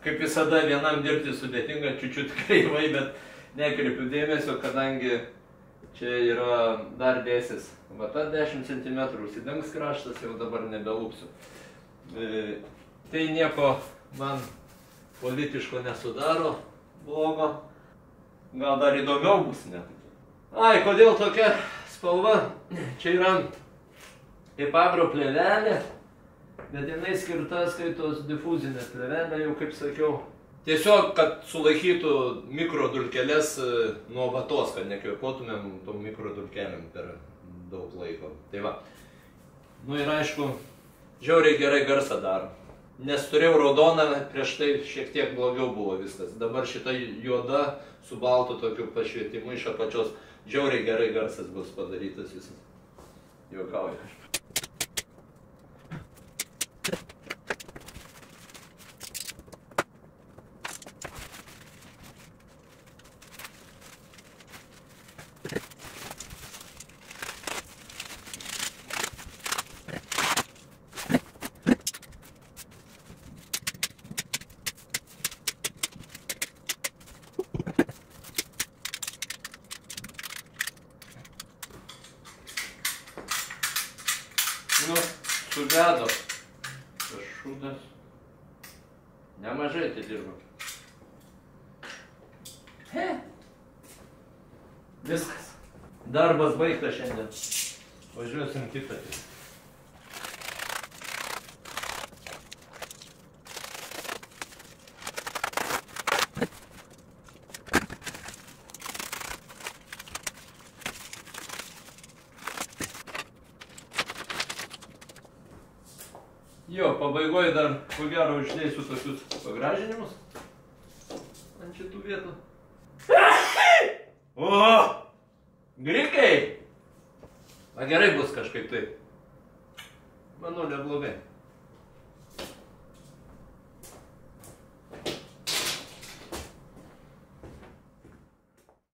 Kaip visada, vienam dirbti sudėtinga, čiučiut kreivai, bet nekreipiu dėmesio, kadangi čia yra dar dėsis. Va, ta 10 cm užsidengs kraštas, jau dabar nebelūpsiu. Tai nieko man politiško nesudaro blogo. Gal dar įdomiau bus net. Ai, kodėl tokia spalva? Čia yra epagro plėvelė, bet jinai skirta skaitos difuzinė plėvelė, jau kaip sakiau. Tiesiog, kad sulaikytų mikrodulkeles nuo vatos, kad nekvėpuotumėm tom mikrodulkelėm per daug laiko. Tai va. Nu ir aišku, žiauriai gerai garsą daro. Nes turėjau raudoną, prieš tai šiek tiek blogiau buvo viskas. Dabar šita juoda su baltu tokiu pašvietimu iš apačios, žiauriai gerai garsas bus padarytas visas. Juokauju. Nu, sugedo. Tas šūdas. Nemažai tai dirba. He. Viskas. Darbas baigtas šiandien. Važiuosim kitą. Jo, pabaigoje dar, ko gero, uždėsiu tokius pagražinimus ant šitų vietų. O! Grikai! Va gerai bus kažkaip tai. Manau, neblogai.